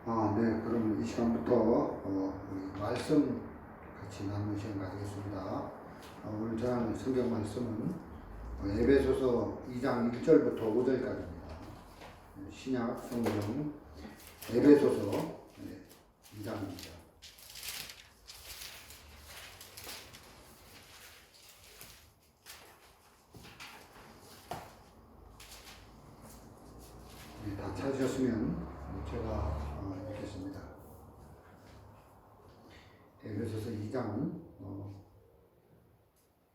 네. 그럼 이 시간부터 우리 말씀 같이 나누는 시간 가지겠습니다. 오늘 전하는 성경 말씀은 에베소서 2장 1절부터 5절까지입니다. 신약 성경 에베소서 2장입니다. 다 찾으셨으면 제가 읽겠습니다. 에베소서 2장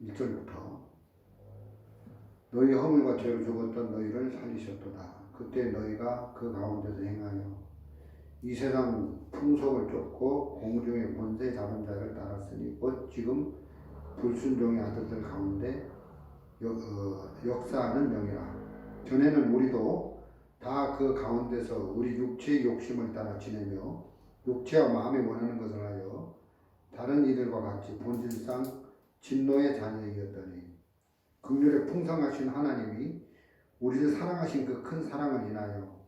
1절부터 너희 허물과 죄로 죽었던 너희를 살리셨도다. 그때 너희가 그 가운데서 행하여 이 세상 풍속을 쫓고 공중의 권세 잡은 자를 따랐으니 곧 지금 불순종의 아들들 가운데 역사하는 명이라. 전에는 우리도 다 그 가운데서 우리 육체의 욕심을 따라 지내며 육체와 마음이 원하는 것을 하여 다른 이들과 같이 본질상 진노의 자녀이었더니 긍휼에 풍성하신 하나님이 우리를 사랑하신 그 큰 사랑을 인하여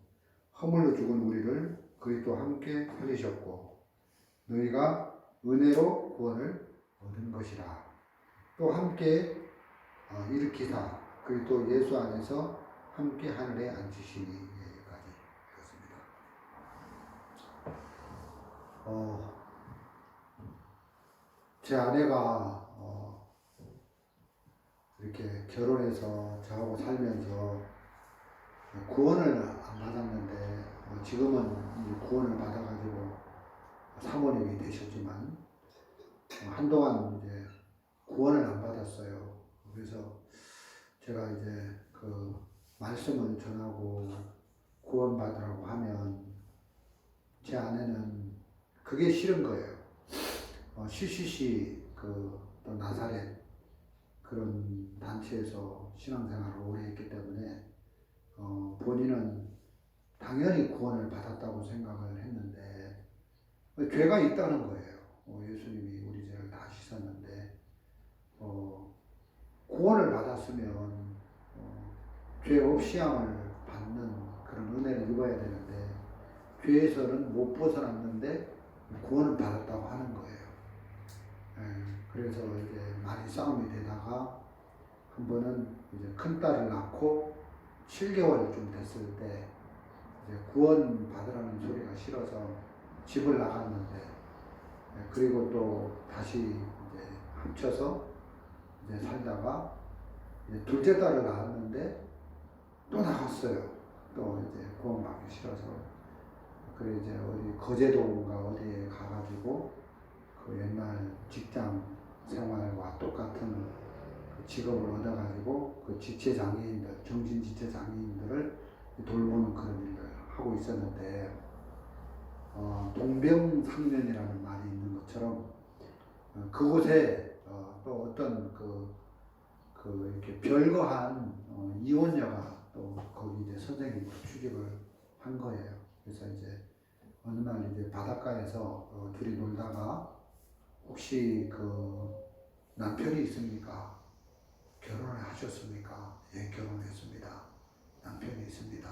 허물로 죽은 우리를 그리스도와 함께 살리셨고 너희가 은혜로 구원을 얻은 것이라. 또 함께 일으키사 그리스도 예수 안에서 함께 하늘에 앉히시니. 여기까지 읽었습니다. 제 아내가 이렇게 결혼해서 저하고 살면서 구원을 안 받았는데 지금은 이제 구원을 받아가지고 사모님이 되셨지만 한동안 이제 구원을 안 받았어요. 그래서 제가 이제 그 말씀을 전하고 구원 받으라고 하면 제 아내는 그게 싫은 거예요. CCC 또 나사렛 그런 단체에서 신앙생활을 오래 했기 때문에 본인은 당연히 구원을 받았다고 생각을 했는데 죄가 있다는 거예요. 예수님이 우리 죄를 다 씻었는데 구원을 받았으면 죄 없이 함을 받는 그런 은혜를 입어야 되는데 죄에서는 못 벗어났는데 구원을 받았다고 하는 거예요. 그래서 이제 많이 싸움이 되다가 한 번은 이제 큰 딸을 낳고 7개월쯤 됐을 때 이제 구원 받으라는 소리가 싫어서 집을 나갔는데 그리고 또 다시 이제 합쳐서 이제 살다가 이제 둘째 딸을 낳았는데 또 나갔어요. 또 이제 구원 받기 싫어서. 그래 이제 어디 거제도인가 어디에 가가지고 그 옛날 직장 생활과 똑같은 그 직업을 얻어가지고 그 지체장애인들, 정신지체장애인들을 돌보는 그런 일을 하고 있었는데 동병상련이라는 말이 있는 것처럼 그곳에 또 어떤 이렇게 별거한 이혼녀가 또 거기 이제 선생님으로 취직을 한 거예요. 그래서 이제 어느 날 이제 바닷가에서 둘이 놀다가 혹시 그 남편이 있습니까? 결혼을 하셨습니까? 예, 결혼했습니다. 남편이 있습니다.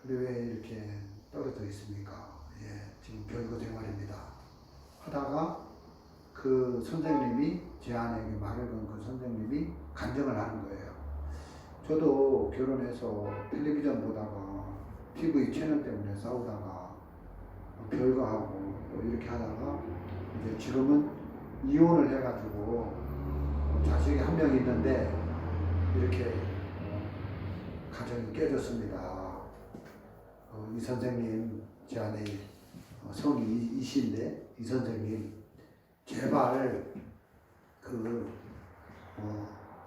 근데 왜 이렇게 떨어져 있습니까? 예, 지금 별거 생활입니다. 하다가 그 선생님이 제 아내에게 말을 건 그 선생님이 간증을 하는 거예요. 저도 결혼해서 텔레비전 보다가 TV 채널 때문에 싸우다가 별거 하고 또 이렇게 하다가 이제 지금은 이혼을 해가지고 자식이 한 명 있는데 이렇게 가정이 깨졌습니다. 이 선생님, 제 아내 성이 이신데 이 선생님 제발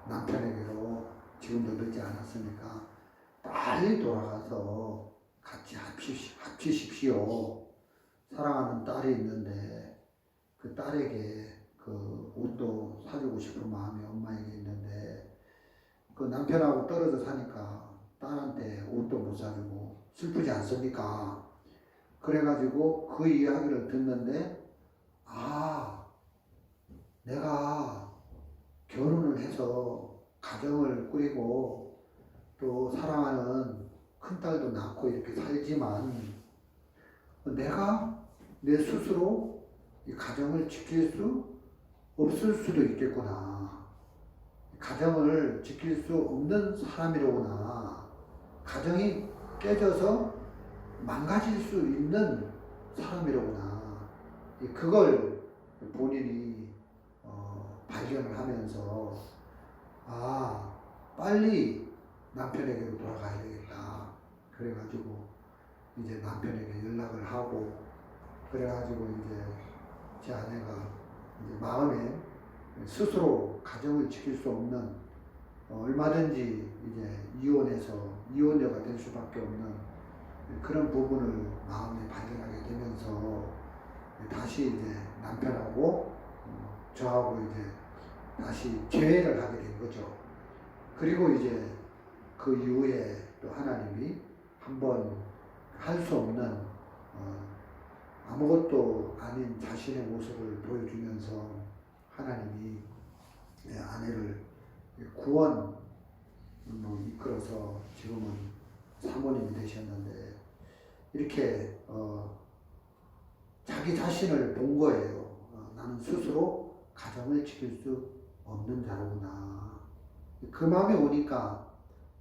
남편에게로 지금도 늦지 않았으니까 빨리 돌아가서 같이 합치십시오. 사랑하는 딸이 있는데 그 딸에게 그 옷도 사주고 싶은 마음이 엄마에게 있는데 그 남편하고 떨어져 사니까 딸한테 옷도 못 사주고 슬프지 않습니까? 그래가지고 그 이야기를 듣는데 내가 결혼을 해서 가정을 꾸리고 또 사랑하는 큰딸도 낳고 이렇게 살지만 내가 내 스스로 이 가정을 지킬 수 없을 수도 있겠구나. 가정을 지킬 수 없는 사람이로구나. 가정이 깨져서 망가질 수 있는 사람이로구나. 그걸 본인이 발견을 하면서 빨리 남편에게로 돌아가야 되겠다. 그래가지고 이제 남편에게 연락을 하고, 그래가지고 이제 제 아내가 이제 마음에 스스로 가정을 지킬 수 없는, 얼마든지 이제 이혼녀가 될 수밖에 없는 그런 부분을 마음에 발견하게 되면서 다시 이제 남편하고 저하고 이제 다시 재회를 하게 된 거죠. 그리고 이제 그 이후에 또 하나님이 한번 할 수 없는 아무것도 아닌 자신의 모습을 보여주면서 하나님이 아내를 구원으로 이끌어서 지금은 사모님이 되셨는데, 이렇게 자기 자신을 본 거예요. 나는 스스로 가정을 지킬 수 없는 자로구나. 그 마음이 오니까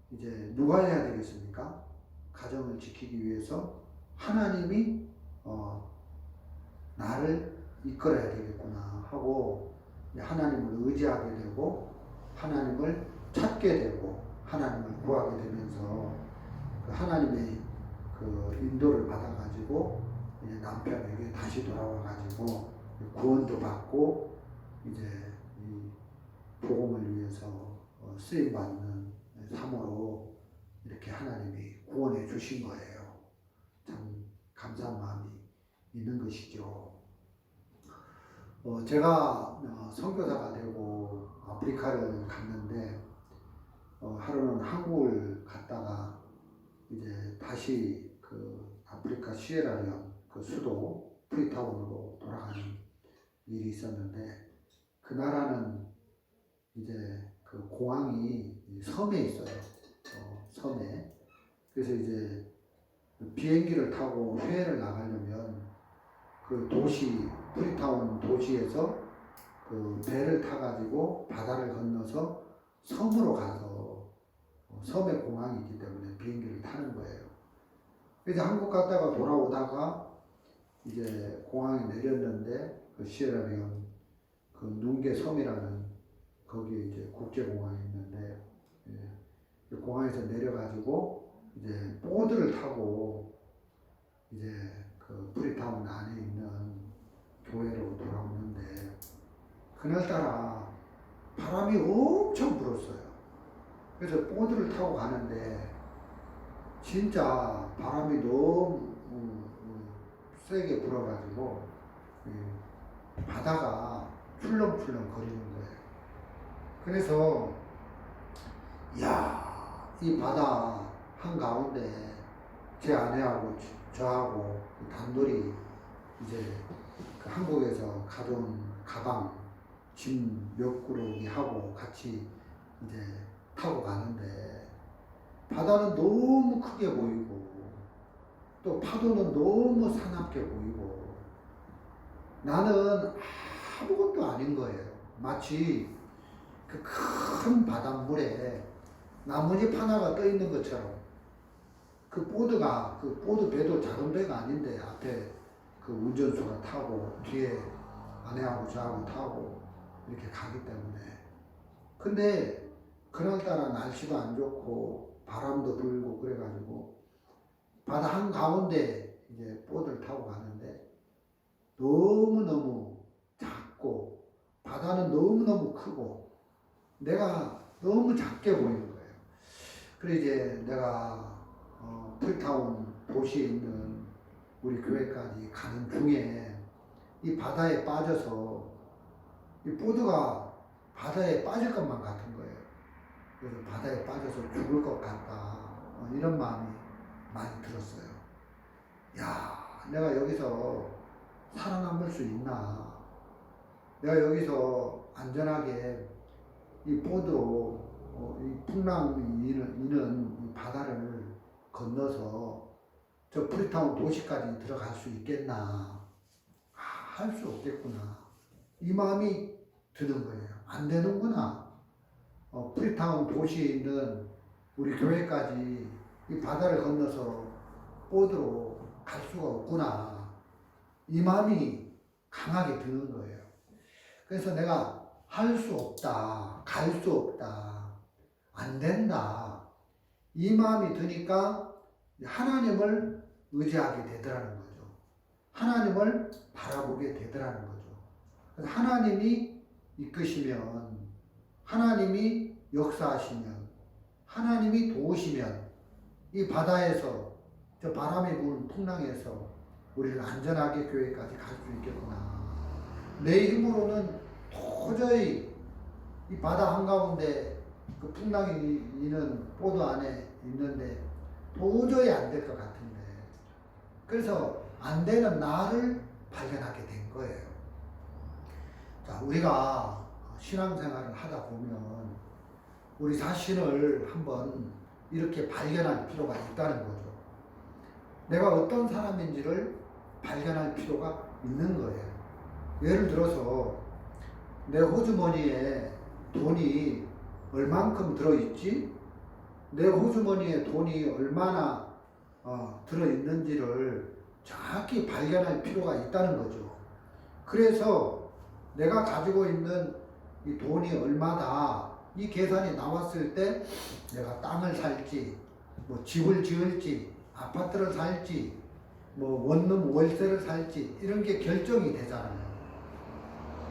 이제 누가 해야 되겠습니까? 가정을 지키기 위해서 하나님이 나를 이끌어야 되겠구나 하고 하나님을 의지하게 되고 하나님을 찾게 되고 하나님을 구하게 되면서 그 하나님의 그 인도를 받아가지고 이제 남편에게 다시 돌아와가지고 구원도 받고 이제 이 복음을 위해서 쓰임받는 사모로 이렇게 하나님이 구원해 주신 거예요. 참 감사한 마음이 있는 것이죠. 제가 선교사가 되고 아프리카를 갔는데 하루는 한국을 갔다가 이제 다시 그 아프리카 시에라리온 그 수도 프리타운으로 돌아가는 일이 있었는데, 그 나라는 이제 그 공항이 섬에 있어요. 섬에. 그래서 이제 비행기를 타고 해외를 나가려면 그 도시, 프리타운 도시에서 그 배를 타가지고 바다를 건너서 섬으로 가서 섬에 공항이 있기 때문에 비행기를 타는 거예요. 그래서 한국 갔다가 돌아오다가 이제 공항에 내렸는데 그 시에라리온 그 눈게 섬이라는 거기에 이제 국제공항이 있는데, 그 공항에서 내려가지고 이제 보드를 타고 이제 그 프리타운 안에 있는 교회로 돌아오는데, 그날따라 바람이 엄청 불었어요. 그래서 보드를 타고 가는데 진짜 바람이 너무 세게 불어가지고 바다가 출렁출렁 거리는 거예요. 그래서 이 바다 한가운데 제 아내하고 저하고 단둘이 이제 그 한국에서 가져온 가방 짐 몇 구르기 하고 같이 이제 타고 가는데, 바다는 너무 크게 보이고 또 파도는 너무 사납게 보이고 나는 아무것도 아닌 거예요. 마치 그 큰 바닷물에 나뭇잎 하나가 떠 있는 것처럼, 그 보드가, 그 보드 배도 작은 배가 아닌데 앞에 그 운전수가 타고 뒤에 아내하고 저하고 타고 이렇게 가기 때문에. 근데 그날따라 날씨도 안 좋고 바람도 불고 그래가지고 바다 한가운데 이제 보드를 타고 가는데 너무너무 작고 바다는 너무너무 크고 내가 너무 작게 보이는 거예요. 그래서 이제 내가 프리타운 도시에 있는 우리 교회까지 가는 중에 이 바다에 빠져서 이 보드가 바다에 빠질 것만 같은 거예요. 그래서 바다에 빠져서 죽을 것 같다, 이런 마음이 많이 들었어요. 내가 여기서 살아남을 수 있나? 내가 여기서 안전하게 이 보드로 이 풍랑이 이는 이 바다를 건너서 저 프리타운 도시까지 들어갈 수 있겠나? 할 수 없겠구나. 이 마음이 드는 거예요. 안 되는구나. 프리타운 도시에 있는 우리 교회까지 이 바다를 건너서 보드로 갈 수가 없구나. 이 마음이 강하게 드는 거예요. 그래서 내가 할 수 없다. 갈 수 없다. 안 된다. 이 마음이 드니까 하나님을 의지하게 되더라는 거죠. 하나님을 바라보게 되더라는 거죠. 그래서 하나님이 이끄시면, 하나님이 역사하시면, 하나님이 도우시면 이 바다에서, 저 바람이 부는 풍랑에서 우리를 안전하게 교회까지 갈 수 있겠구나. 내 힘으로는 도저히 이 바다 한가운데 그 풍랑이 있는 보드 안에 있는데 도저히 안 될 것 같은데, 그래서 안 되는 나를 발견하게 된 거예요. 자, 우리가 신앙생활을 하다 보면 우리 자신을 한번 이렇게 발견할 필요가 있다는 거죠. 내가 어떤 사람인지를 발견할 필요가 있는 거예요. 예를 들어서 내 호주머니에 돈이 얼만큼 들어있지? 내 호주머니에 돈이 얼마나 들어있는지를 정확히 발견할 필요가 있다는 거죠. 그래서 내가 가지고 있는 이 돈이 얼마다, 이 계산이 나왔을 때 내가 땅을 살지, 뭐 집을 지을지, 아파트를 살지, 뭐 원룸 월세를 살지, 이런 게 결정이 되잖아요.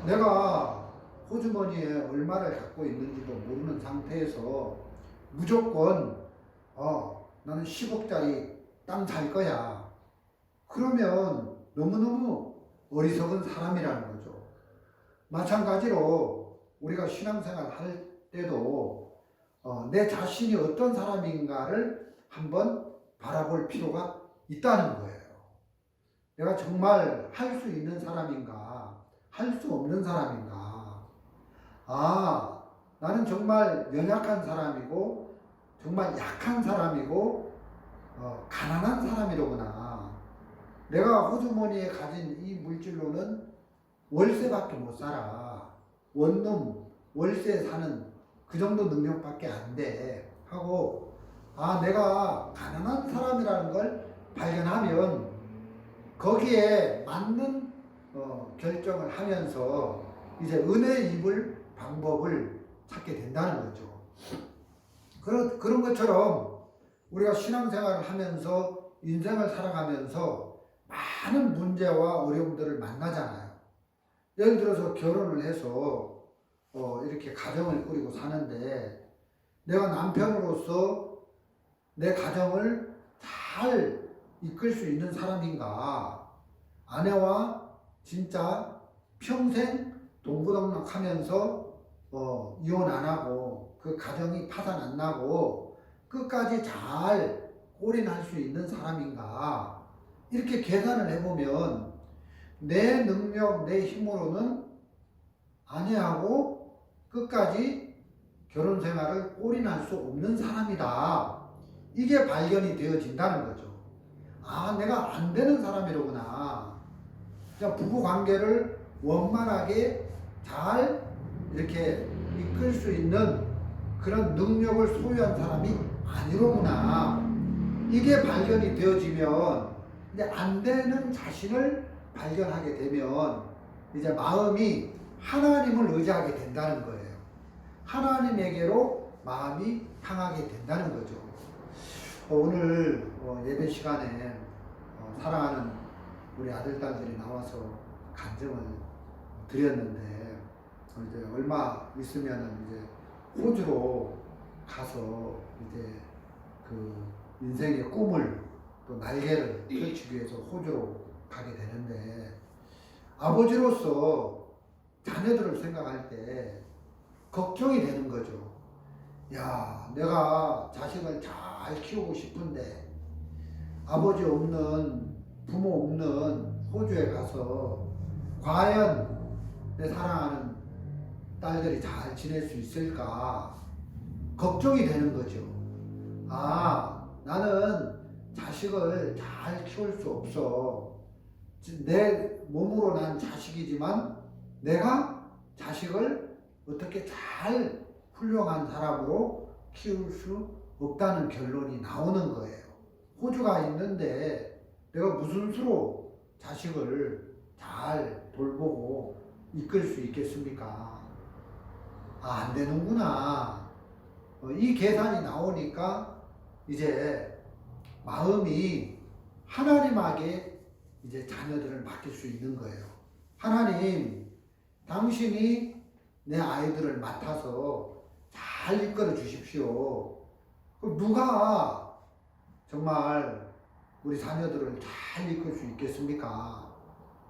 내가 호주머니에 얼마를 갖고 있는지도 모르는 상태에서 무조건 나는 10억짜리 땅 살 거야. 그러면 너무너무 어리석은 사람이라는 거죠. 마찬가지로 우리가 신앙생활 할 때도 내 자신이 어떤 사람인가를 한번 바라볼 필요가 있다는 거예요. 내가 정말 할 수 있는 사람인가, 할 수 없는 사람인가. 나는 정말 연약한 사람이고, 정말 약한 사람이고, 가난한 사람이로구나. 내가 호주머니에 가진 이 물질로는 월세밖에 못 살아. 원룸, 월세 사는 그 정도 능력밖에 안 돼. 하고, 내가 가난한 사람이라는 걸 발견하면 거기에 맞는 결정을 하면서 이제 은혜 입을 방법을 찾게 된다는 거죠. 그런 것처럼 우리가 신앙생활을 하면서 인생을 살아가면서 많은 문제와 어려움들을 만나잖아요. 예를 들어서 결혼을 해서 이렇게 가정을 꾸리고 사는데, 내가 남편으로서 내 가정을 잘 이끌 수 있는 사람인가, 아내와 진짜 평생 동고동락 하면서 이혼 안 하고 그 가정이 파산 안 나고 끝까지 잘 올인할 수 있는 사람인가, 이렇게 계산을 해보면 내 능력, 내 힘으로는 아내하고 끝까지 결혼 생활을 올인할 수 없는 사람이다. 이게 발견이 되어진다는 거죠. 내가 안 되는 사람이로구나. 그냥 부부 관계를 원만하게 잘 이렇게 이끌 수 있는 그런 능력을 소유한 사람이 아니로구나. 이게 발견이 되어지면 이제 안 되는 자신을 발견하게 되면 이제 마음이 하나님을 의지하게 된다는 거예요. 하나님에게로 마음이 향하게 된다는 거죠. 오늘 예배 시간에 사랑하는 우리 아들, 딸들이 나와서 간증을 드렸는데, 이제 얼마 있으면은 이제 호주로 가서 이제 그 인생의 꿈을 또 날개를 펼치기 위해서 호주로 가게 되는데, 아버지로서 자녀들을 생각할 때 걱정이 되는 거죠. 내가 자식을 잘 키우고 싶은데 아버지 없는, 부모 없는 호주에 가서 과연 내 사랑하는 딸들이 잘 지낼 수 있을까 걱정이 되는 거죠. 나는 자식을 잘 키울 수 없어. 내 몸으로 난 자식이지만 내가 자식을 어떻게 잘 훌륭한 사람으로 키울 수 없다는 결론이 나오는 거예요. 호주가 있는데 내가 무슨 수로 자식을 잘 돌보고 이끌 수 있겠습니까? 안 되는구나. 이 계산이 나오니까 이제 마음이 하나님에게 이제 자녀들을 맡길 수 있는 거예요. 하나님, 당신이 내 아이들을 맡아서 잘 이끌어 주십시오. 누가 정말 우리 자녀들을 잘 이끌 수 있겠습니까?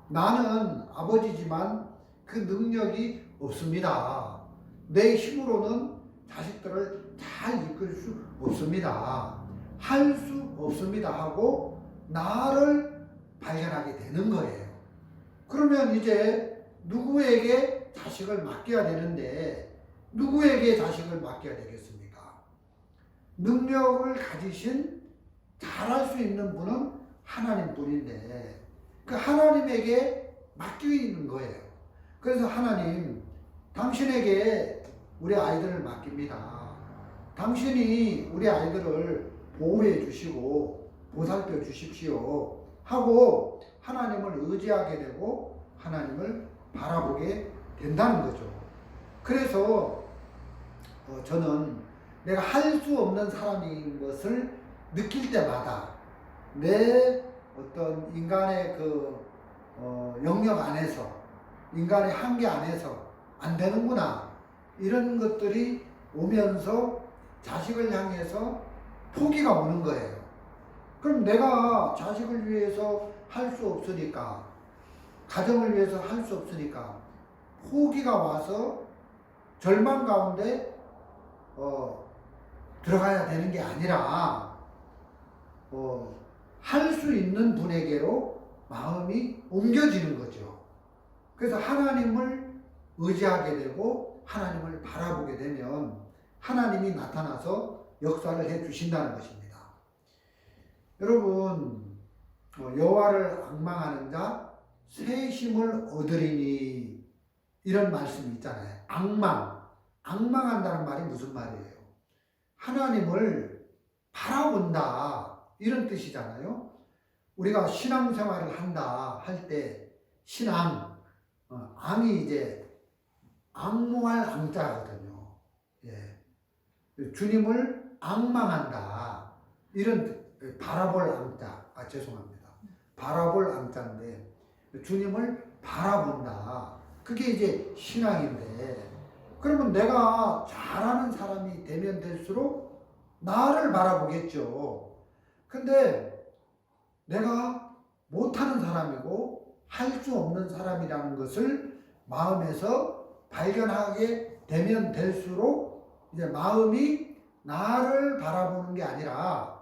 나는 아버지지만 그 능력이 없습니다. 내 힘으로는 자식들을 잘 이끌 수 없습니다. 할 수 없습니다 하고 나를 발견하게 되는 거예요. 그러면 이제 누구에게 자식을 맡겨야 되는데 누구에게 자식을 맡겨야 되겠습니까? 능력을 가지신 잘할 수 있는 분은 하나님뿐인데 그 하나님에게 맡기는 거예요. 그래서 하나님, 당신에게 우리 아이들을 맡깁니다. 당신이 우리 아이들을 보호해 주시고 보살펴 주십시오 하고 하나님을 의지하게 되고 하나님을 바라보게 된다는 거죠. 그래서 저는 내가 할 수 없는 사람인 것을 느낄 때마다 내 어떤 인간의 그 영역 안에서, 인간의 한계 안에서 안 되는구나, 이런 것들이 오면서 자식을 향해서 포기가 오는 거예요. 그럼 내가 자식을 위해서 할 수 없으니까, 가정을 위해서 할 수 없으니까 포기가 와서 절망 가운데 들어가야 되는 게 아니라 할 수 있는 분에게로 마음이 옮겨지는 거죠. 그래서 하나님을 의지하게 되고 하나님을 바라보게 되면 하나님이 나타나서 역사를 해 주신다는 것입니다. 여러분, 여호와를 앙망하는 자 새 힘을 얻으리니, 이런 말씀이 있잖아요. 앙망한다는 말이 무슨 말이에요? 하나님을 바라본다, 이런 뜻이잖아요. 우리가 신앙생활을 한다 할 때 신앙, 앙이 이제 앙모할 앙자거든요. 예. 주님을 앙망한다, 이런 바라볼 앙자, 죄송합니다. 바라볼 앙자인데 주님을 바라본다, 그게 이제 신앙인데, 그러면 내가 잘하는 사람이 되면 될수록 나를 바라보겠죠. 근데 내가 못하는 사람이고 할 수 없는 사람이라는 것을 마음에서 발견하게 되면 될수록 이제 마음이 나를 바라보는 게 아니라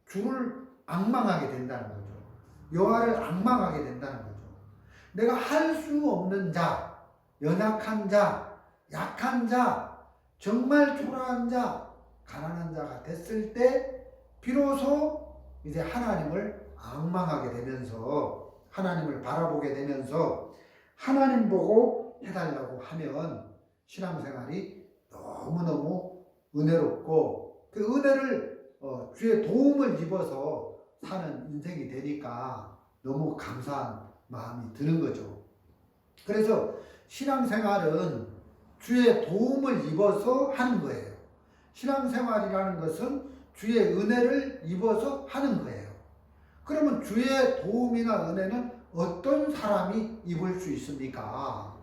주를 앙망하게 된다는 거죠. 여호와를 앙망하게 된다는 거죠. 내가 할 수 없는 자, 연약한 자, 약한 자, 정말 초라한 자, 가난한 자가 됐을 때 비로소 이제 하나님을 앙망하게 되면서, 하나님을 바라보게 되면서 하나님 보고 해달라고 하면 신앙생활이 너무너무 은혜롭고 그 은혜를 주의 도움을 입어서 사는 인생이 되니까 너무 감사한 마음이 드는 거죠. 그래서 신앙생활은 주의 도움을 입어서 하는 거예요. 신앙생활이라는 것은 주의 은혜를 입어서 하는 거예요. 그러면 주의 도움이나 은혜는 어떤 사람이 입을 수 있습니까?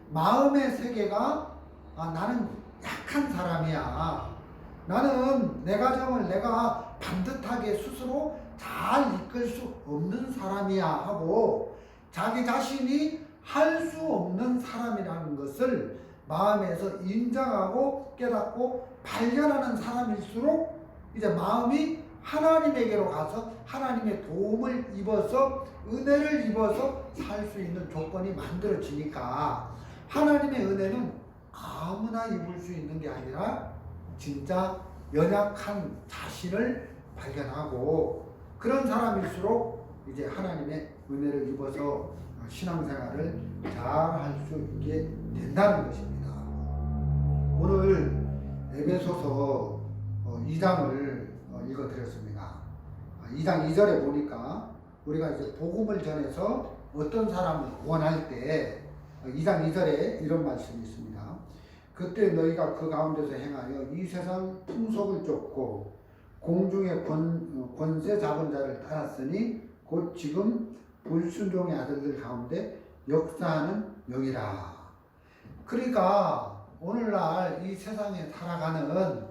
마음의 세계가 나는 약한 사람이야, 나는 내 가정을 내가 반듯하게 스스로 잘 이끌 수 없는 사람이야 하고 자기 자신이 할 수 없는 사람이라는 것을 마음에서 인정하고 깨닫고 발견하는 사람일수록 이제 마음이 하나님에게로 가서 하나님의 도움을 입어서 은혜를 입어서 살 수 있는 조건이 만들어지니까 하나님의 은혜는 아무나 입을 수 있는 게 아니라 진짜 연약한 자신을 발견하고 그런 사람일수록 이제 하나님의 은혜를 입어서 신앙생활을 잘 할 수 있게 된다는 것입니다. 오늘 에베소서 2장을 읽어드렸습니다. 2장 2절에 보니까 우리가 이제 복음을 전해서 어떤 사람을 구원할 때 2장 2절에 이런 말씀이 있습니다. 그때 너희가 그 가운데서 행하여 이 세상 풍속을 쫓고 공중의 권세 잡은 자를 따랐으니 곧 지금 불순종의 아들들 가운데 역사하는 영이라. 그러니까 오늘날 이 세상에 살아가는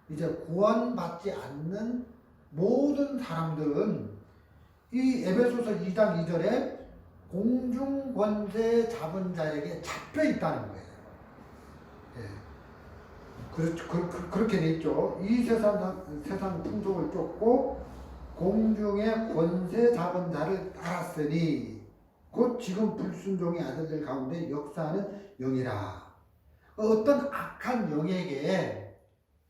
이제 구원받지 않는 모든 사람들은 이 에베소서 2장 2절에 공중 권세 잡은 자에게 잡혀 있다는 거예요. 예. 그렇게 돼 있죠. 이 세상 풍속을 쫓고 공중의 권세 잡은 자를 따랐으니 곧 지금 불순종의 아들들 가운데 역사하는 영이라. 어떤 악한 영에게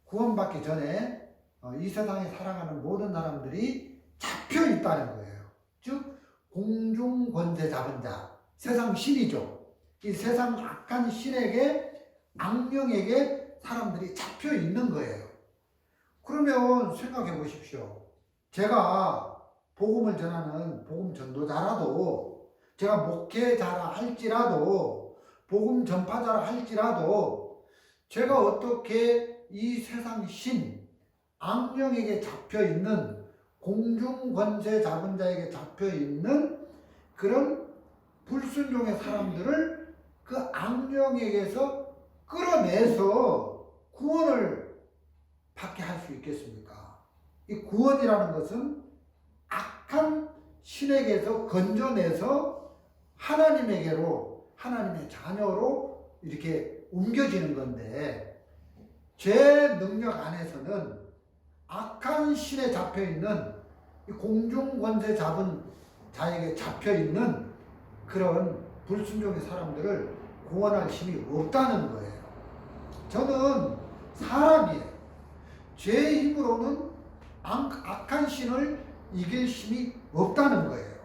구원받기 전에 이 세상에 살아가는 모든 사람들이 잡혀 있다는 거예요. 즉 공중 권세 잡은 자, 세상 신이죠. 이 세상 악한 신에게, 악령에게 사람들이 잡혀 있는 거예요. 그러면 생각해 보십시오. 제가 복음을 전하는 복음 전도자라도, 제가 목회자라 할지라도, 복음 전파자라 할지라도, 제가 어떻게 이 세상 신, 악령에게 잡혀 있는, 공중 권세 잡은 자에게 잡혀 있는 그런 불순종의 사람들을 그 악령에게서 끌어내서 구원을 받게 할 수 있겠습니까? 이 구원이라는 것은 악한 신에게서 건져내서 하나님에게로, 하나님의 자녀로 이렇게 옮겨지는 건데, 제 능력 안에서는 악한 신에 잡혀있는 공중 권세 잡은 자에게 잡혀있는 그런 불순종의 사람들을 구원할 힘이 없다는 거예요. 저는 사람이에요. 제 힘으로는 악한 신을 이길 힘이 없다는 거예요.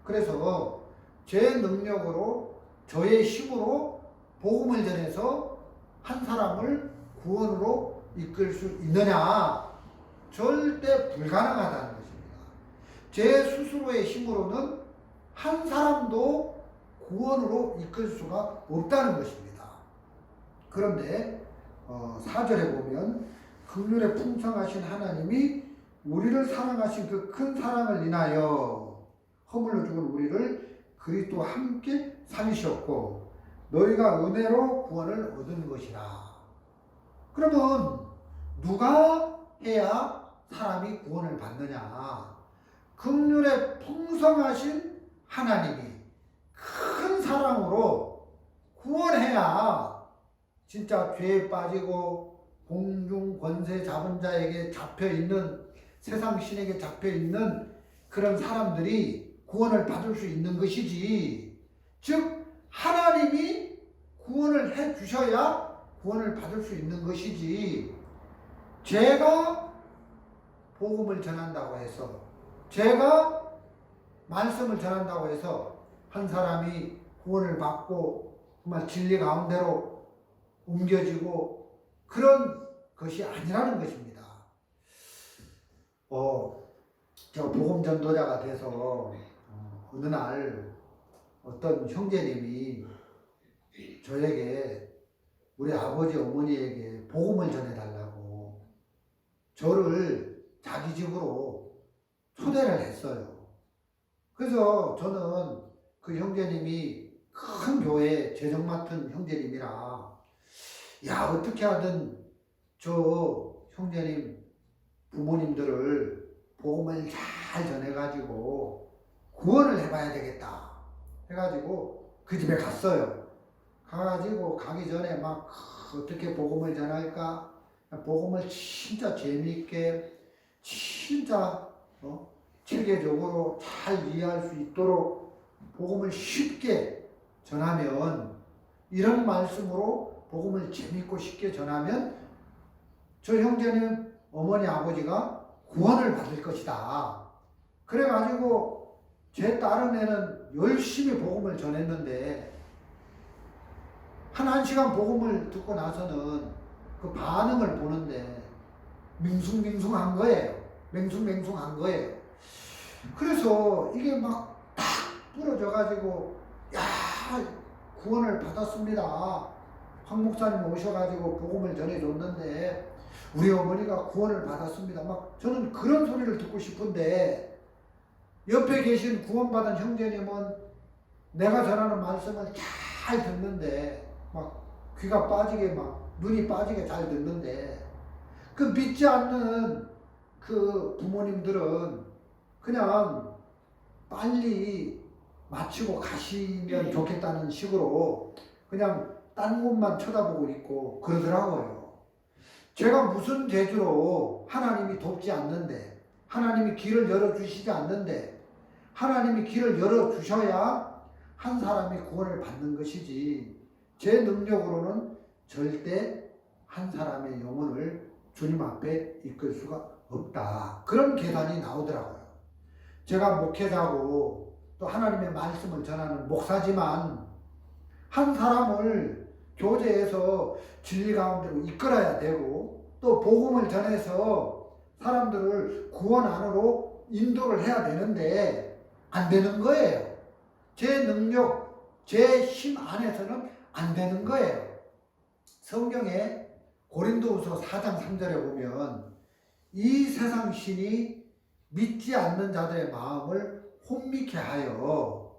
그래서 제 능력으로, 저의 힘으로 복음을 전해서 한 사람을 구원으로 이끌 수 있느냐? 절대 불가능하다는 것입니다. 제 스스로의 힘으로는 한 사람도 구원으로 이끌 수가 없다는 것입니다. 그런데 4절에 보면 긍휼에 풍성하신 하나님이 우리를 사랑하신 그 큰 사랑을 인하여 허물로 죽은 우리를 그리스도와 함께 살리셨고 너희가 은혜로 구원을 얻은 것이라. 그러면 누가 해야 사람이 구원을 받느냐? 긍휼에 풍성하신 하나님이 큰 사랑으로 구원해야 진짜 죄에 빠지고 공중 권세 잡은 자에게 잡혀있는, 세상 신에게 잡혀있는 그런 사람들이 구원을 받을 수 있는 것이지, 즉 하나님이 구원을 해 주셔야 구원을 받을 수 있는 것이지, 제가 복음을 전한다고 해서, 제가 말씀을 전한다고 해서 한 사람이 구원을 받고 정말 진리 가운데로 옮겨지고 그런 것이 아니라는 것입니다. 제가 복음 전도자가 돼서 어느 날 어떤 형제님이 저에게, 우리 아버지 어머니에게 복음을 전해달라고 저를 자기 집으로 초대를 했어요. 그래서 저는 그 형제님이 큰 교회 재정 맡은 형제님이라, 야, 어떻게 하든 저 형제님 부모님들을 복음을 잘 전해가지고 구원을 해봐야 되겠다 해가지고 그 집에 갔어요. 가가지고 가기 전에 막 어떻게 복음을 전할까, 복음을 진짜 재미있게, 진짜 체계적으로 잘 이해할 수 있도록 복음을 쉽게 전하면, 이런 말씀으로 복음을 재미있고 쉽게 전하면 저 형제는 어머니 아버지가 구원을 받을 것이다. 그래가지고 제 다른 애는 열심히 복음을 전했는데 한 시간 복음을 듣고 나서는 그 반응을 보는데 맹숭맹숭한 거예요. 맹숭맹숭한 거예요. 그래서 이게 막 딱 부러져가지고 야, 구원을 받았습니다. 황 목사님 오셔가지고 복음을 전해줬는데 우리 어머니가 구원을 받았습니다. 막 저는 그런 소리를 듣고 싶은데 옆에 계신 구원받은 형제님은 내가 전하는 말씀을 잘 듣는데 막 귀가 빠지게 막 눈이 빠지게 잘 듣는데 그 믿지 않는 그 부모님들은 그냥 빨리 마치고 가시면 좋겠다는 식으로 그냥 딴 곳만 쳐다보고 있고 그러더라고요. 제가 무슨 재주로 하나님이 돕지 않는데, 하나님이 길을 열어주시지 않는데, 하나님이 길을 열어주셔야 한 사람이 구원을 받는 것이지, 제 능력으로는 절대 한 사람의 영혼을 주님 앞에 이끌 수가 없다. 그런 계산이 나오더라고요. 제가 목회자고 또 하나님의 말씀을 전하는 목사지만 한 사람을 교제해서 진리 가운데로 이끌어야 되고 또 복음을 전해서 사람들을 구원 안으로 인도를 해야 되는데 안 되는 거예요. 제 능력, 제 힘 안에서는 안 되는 거예요. 성경에 고린도후서 4장 3절에 보면 이 세상 신이 믿지 않는 자들의 마음을 혼미케 하여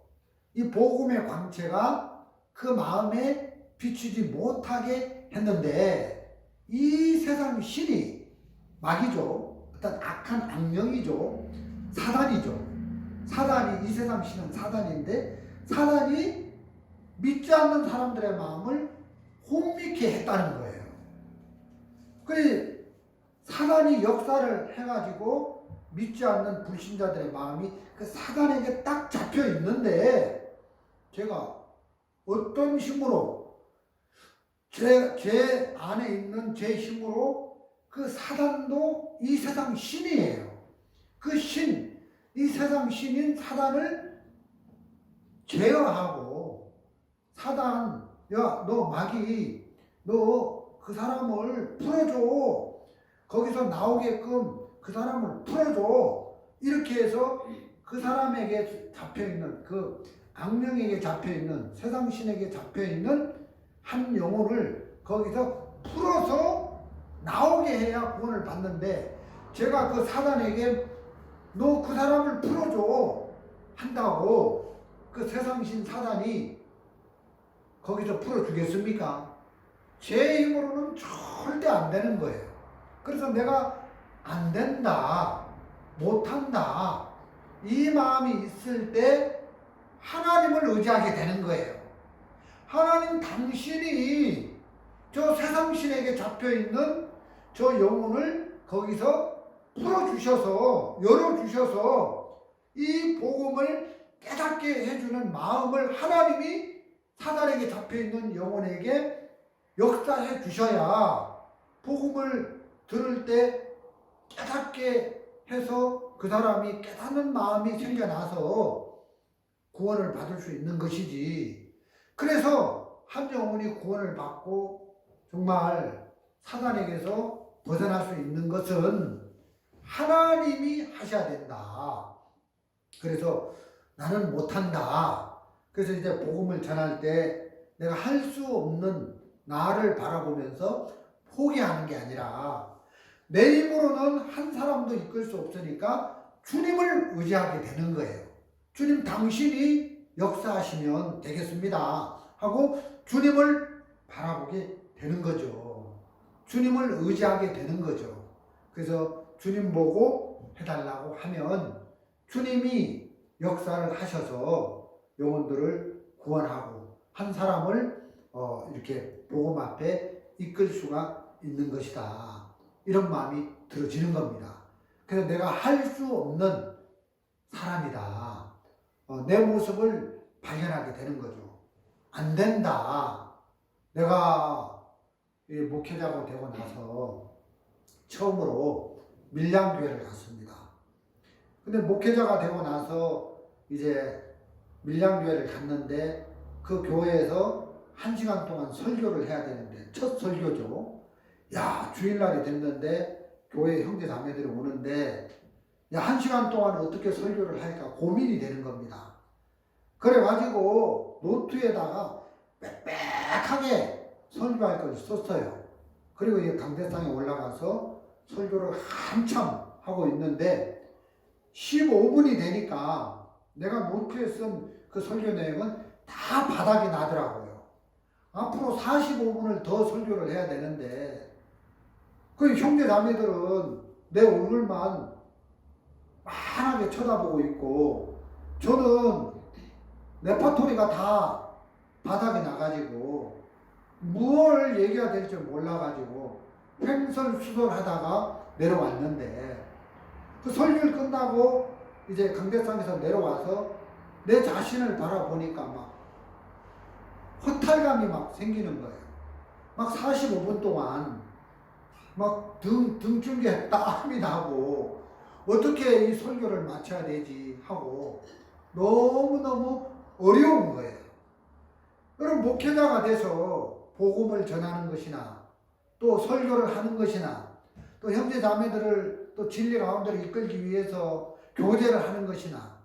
이 복음의 광채가 그 마음에 비추지 못하게 했는데 이 세상 신이 마귀죠. 어떤 악한 악령이죠. 사단이죠. 사단이 이 세상 신은 사단인데 사단이 믿지 않는 사람들의 마음을 혼미케 했다는 거예요. 그래 사단이 역사를 해가지고 믿지 않는 불신자들의 마음이 그 사단에게 딱 잡혀 있는데 제가 어떤 힘으로 제 안에 있는 제 힘으로 그 사단도 이 세상 신이에요. 그 신, 이 세상 신인 사단을 제어하고 사단, 야, 너 마귀, 너 그 사람을 풀어줘. 거기서 나오게끔 그 사람을 풀어줘. 이렇게 해서 그 사람에게 잡혀있는 그 악령에게 잡혀있는 세상 신에게 잡혀있는 한 영혼을 거기서 풀어서 나오게 해야 구원을 받는데 제가 그 사단에게 너 그 사람을 풀어줘 한다고 그 세상신 사단이 거기서 풀어주겠습니까? 제 힘으로는 절대 안 되는 거예요. 그래서 내가 안 된다, 못한다 이 마음이 있을 때 하나님을 의지하게 되는 거예요. 하나님 당신이 저 세상신에게 잡혀있는 저 영혼을 거기서 풀어주셔서 열어주셔서 이 복음을 깨닫게 해주는 마음을 하나님이 사단에게 잡혀있는 영혼에게 역사해 주셔야 복음을 들을 때 깨닫게 해서 그 사람이 깨닫는 마음이 생겨나서 구원을 받을 수 있는 것이지. 그래서 한 영혼이 구원을 받고 정말 사단에게서 벗어날 수 있는 것은 하나님이 하셔야 된다. 그래서 나는 못한다. 그래서 이제 복음을 전할 때 내가 할 수 없는 나를 바라보면서 포기하는 게 아니라 내 힘으로는 한 사람도 이끌 수 없으니까 주님을 의지하게 되는 거예요. 주님 당신이 역사하시면 되겠습니다 하고 주님을 바라보게 되는 거죠. 주님을 의지하게 되는 거죠. 그래서 주님 보고 해달라고 하면 주님이 역사를 하셔서 영혼들을 구원하고 한 사람을 이렇게 복음 앞에 이끌 수가 있는 것이다. 이런 마음이 들어지는 겁니다. 그래서 내가 할 수 없는 사람이다. 내 모습을 발견하게 되는 거죠. 안 된다. 내가 목회자가 되고 나서 처음으로 밀양교회를 갔습니다. 근데 목회자가 되고 나서 이제 밀양교회를 갔는데 그 교회에서 1시간 동안 설교를 해야 되는데 첫 설교죠. 야, 주일날이 됐는데 교회 형제 자매들이 오는데 야, 1시간 동안 어떻게 설교를 할까 고민이 되는 겁니다. 그래가지고 노트에다가 빽빽하게 설교할 걸 썼어요. 그리고 이제 강대상에 올라가서 설교를 한참 하고 있는데 15분이 되니까 내가 노트에 쓴 그 설교 내용은 다 바닥이 나더라고요. 앞으로 45분을 더 설교를 해야 되는데 그 형제 자매들은 내 얼굴만 환하게 쳐다보고 있고 저는 레파토리가 다 바닥이 나가지고 뭘 얘기해야 될지 몰라가지고 횡설수설하다가 내려왔는데 그 설교를 끝나고 이제 강대상에서 내려와서 내 자신을 바라보니까 막 허탈감이 막 생기는 거예요. 막 45분 동안 막 등줄기에 땀이 나고 어떻게 이 설교를 마쳐야 되지 하고 너무너무 어려운 거예요. 여러분 목회자가 돼서 복음을 전하는 것이나 또 설교를 하는 것이나 또 형제 자매들을 또 진리 가운데로 이끌기 위해서 교제를 하는 것이나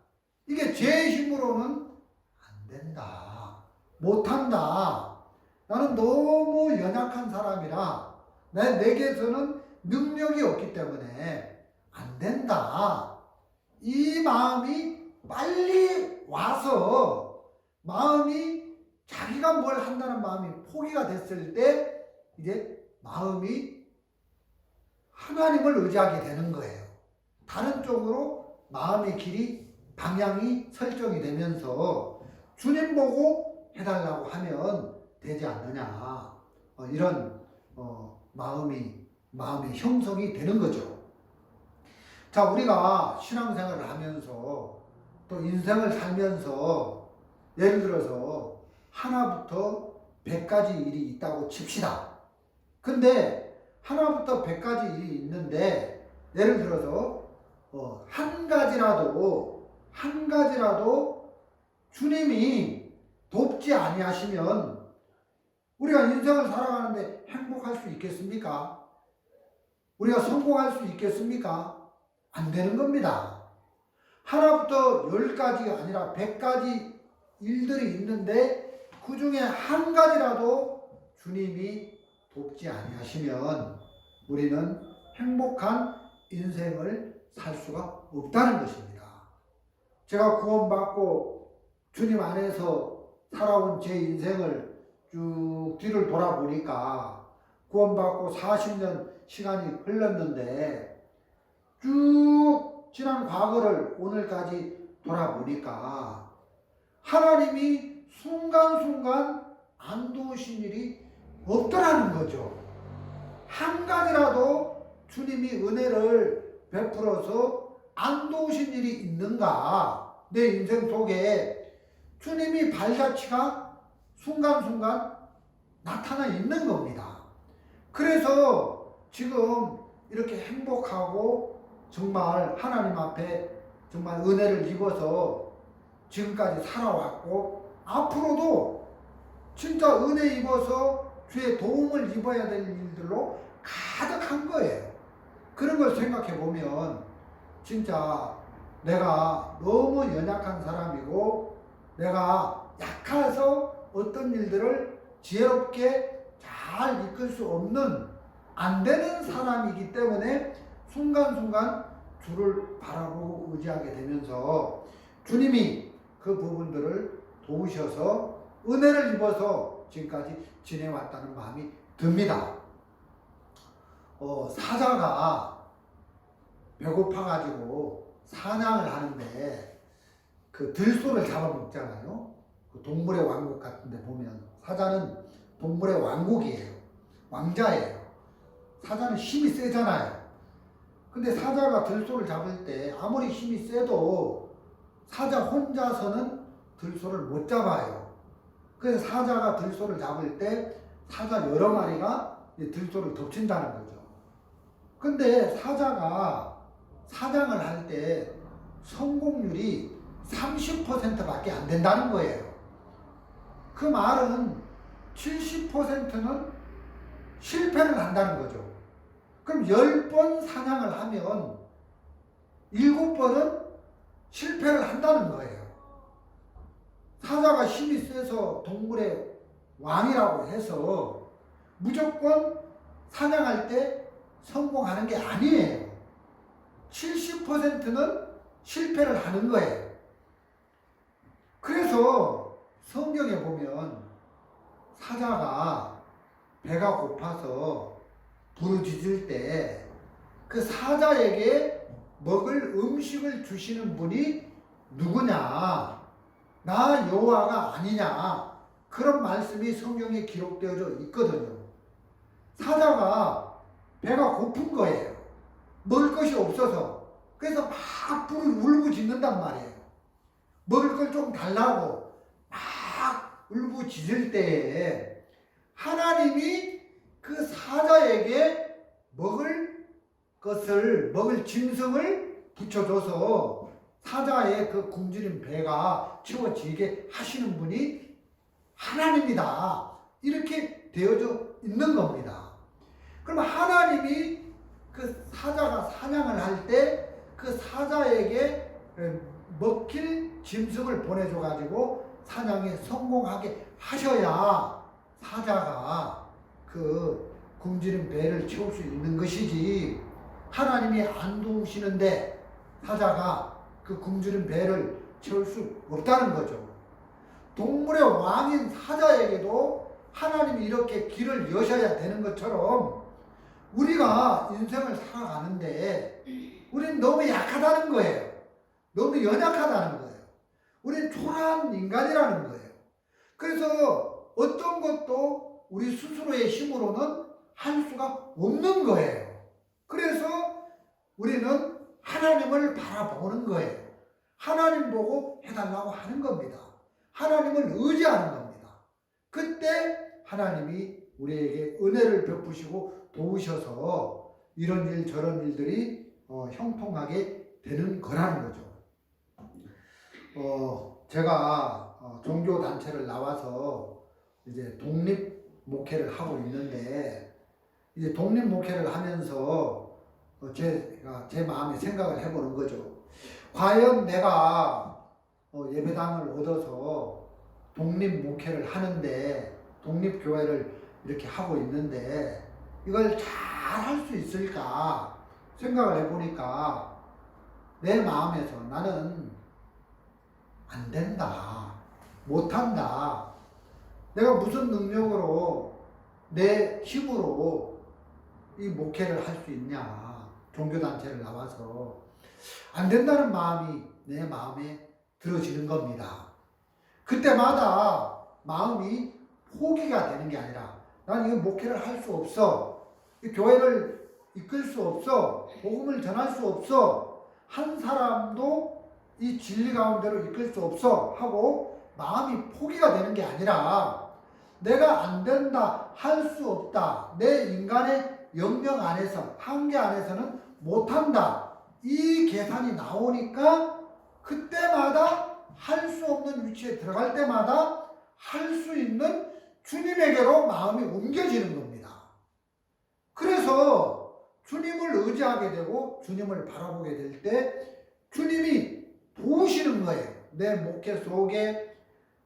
이게 제 힘으로는 안 된다. 못한다. 나는 너무 연약한 사람이라 내게서는 능력이 없기 때문에 안 된다. 이 마음이 빨리 와서 마음이 자기가 뭘 한다는 마음이 포기가 됐을 때 이제 마음이 하나님을 의지하게 되는 거예요. 다른 쪽으로 마음의 길이 방향이 설정이 되면서 주님 보고 해달라고 하면 되지 않느냐 이런 마음의 형성이 되는 거죠. 자, 우리가 신앙생활을 하면서 또 인생을 살면서 예를 들어서 하나부터 100가지 일이 있다고 칩시다. 근데 하나부터 100가지 일이 있는데 예를 들어서 한 가지라도 주님이 돕지 아니하시면 우리가 인생을 살아가는데 행복할 수 있겠습니까? 우리가 성공할 수 있겠습니까? 안 되는 겁니다. 하나부터 10가지가 아니라 100가지 일들이 있는데 그 중에 한 가지라도 주님이 돕지 아니하시면 우리는 행복한 인생을 살 수가 없다는 것입니다. 제가 구원받고 주님 안에서 살아온 제 인생을 쭉 뒤를 돌아보니까 구원받고 40년 시간이 흘렀는데 쭉 지난 과거를 오늘까지 돌아보니까 하나님이 순간순간 안 도우신 일이 없더라는 거죠. 한 가지라도 주님이 은혜를 베풀어서 안 도우신 일이 있는가? 내 인생 속에 주님이 발자취가 순간순간 나타나 있는 겁니다. 그래서 지금 이렇게 행복하고 정말 하나님 앞에 정말 은혜를 입어서 지금까지 살아왔고 앞으로도 진짜 은혜 입어서 주의 도움을 입어야 될 일들로 가득한 거예요. 그런 걸 생각해 보면 진짜 내가 너무 연약한 사람이고 내가 약해서 어떤 일들을 지혜롭게 잘 이끌 수 없는 안 되는 사람이기 때문에 순간순간 주를 바라보고 의지하게 되면서 주님이 그 부분들을 도우셔서 은혜를 입어서 지금까지 지내왔다는 마음이 듭니다. 사자가 배고파가지고 사냥을 하는데 그 들소를 잡아먹잖아요. 그 동물의 왕국 같은데 보면 사자는 동물의 왕국이에요. 왕자예요. 사자는 힘이 세잖아요. 근데 사자가 들소를 잡을 때 아무리 힘이 세도 사자 혼자서는 들소를 못 잡아요. 그래서 사자가 들소를 잡을 때 사자 여러 마리가 들소를 덮친다는 거죠. 근데 사자가 사냥을 할 때 성공률이 30%밖에 안 된다는 거예요. 그 말은 70%는 실패를 한다는 거죠. 그럼 10번 사냥을 하면 7번은 실패를 한다는 거예요. 사자가 힘이 세서 동물의 왕이라고 해서 무조건 사냥할 때 성공하는 게 아니에요. 70%는 실패를 하는 거예요. 그래서 성경에 보면 사자가 배가 고파서 부르짖을 때 그 사자에게 먹을 음식을 주시는 분이 누구냐? 나 여호와가 아니냐? 그런 말씀이 성경에 기록되어져 있거든요. 사자가 배가 고픈 거예요. 먹을 것이 없어서. 그래서 막 불을 울부짖는단 말이에요. 먹을 걸 좀 달라고 막 울부짖을 때에 하나님이 그 사자에게 먹을 짐승을 붙여줘서 사자의 그 굶주린 배가 채워지게 하시는 분이 하나님이다. 이렇게 되어져 있는 겁니다. 그럼 하나님이 그 사자가 사냥을 할 때 그 사자에게 먹힐 짐승을 보내줘가지고 사냥에 성공하게 하셔야 사자가 그 굶주린 배를 채울 수 있는 것이지, 하나님이 안 도우시는데 사자가 그 굶주린 배를 채울 수 없다는 거죠. 동물의 왕인 사자에게도 하나님이 이렇게 길을 여셔야 되는 것처럼 우리가 인생을 살아가는데 우리는 너무 약하다는 거예요. 너무 연약하다는 거예요. 우리는 초라한 인간이라는 거예요. 그래서 어떤 것도 우리 스스로의 힘으로는 할 수가 없는 거예요. 그래서 우리는 하나님을 바라보는 거예요. 하나님 보고 해달라고 하는 겁니다. 하나님을 의지하는 겁니다. 그때 하나님이 우리에게 은혜를 베푸시고 도우셔서 이런 일 저런 일들이 형통하게 되는 거라는 거죠. 제가 종교단체를 나와서 이제 독립 목회를 하고 있는데, 이제 독립 목회를 하면서 제가 제 마음에 생각을 해보는 거죠. 과연 내가 예배당을 얻어서 독립 목회를 하는데, 독립교회를 이렇게 하고 있는데 이걸 잘 할 수 있을까 생각을 해보니까 내 마음에서 나는 안 된다, 못한다, 내가 무슨 능력으로 내 힘으로 이 목회를 할 수 있냐, 종교단체를 나와서 안 된다는 마음이 내 마음에 들어지는 겁니다. 그때마다 마음이 포기가 되는 게 아니라 난 이 목회를 할 수 없어, 이 교회를 이끌 수 없어, 복음을 전할 수 없어, 한 사람도 이 진리 가운데로 이끌 수 없어 하고 마음이 포기가 되는 게 아니라 내가 안 된다, 할 수 없다, 내 인간의 영역 안에서, 한계 안에서는 못한다, 이 계산이 나오니까 그때마다 할 수 없는 위치에 들어갈 때마다 할 수 있는 주님에게로 마음이 옮겨지는 겁니다. 그래서 주님을 의지하게 되고 주님을 바라보게 될 때 주님이 도우시는 거예요. 내 목회 속에,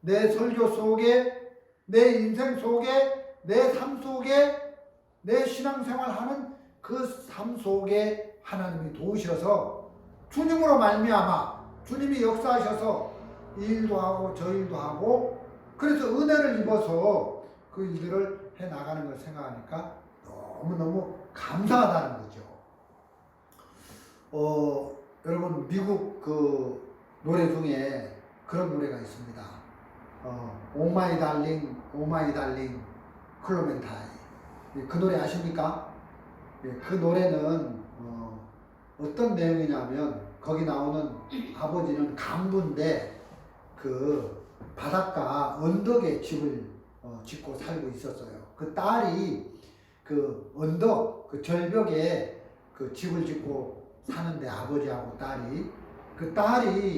내 설교 속에, 내 인생 속에, 내 삶 속에, 내 신앙생활하는 그 삶 속에 하나님이 도우셔서 주님으로 말미암아 주님이 역사하셔서 이 일도 하고 저 일도 하고, 그래서 은혜를 입어서 그 일들을 해나가는 걸 생각하니까 너무너무 감사하다는 거죠. 여러분, 미국 그 노래 중에 그런 노래가 있습니다. 오 마이 달링, 오 마이 달링, 클로멘타이. 그 노래 아십니까? 그 노래는 어떤 내용이냐면, 거기 나오는 아버지는 간부인데 그 바닷가 언덕에 집을 짓고 살고 있었어요. 그 딸이 그 언덕, 그 절벽에 그 집을 짓고 사는데 아버지하고 딸이 그 딸이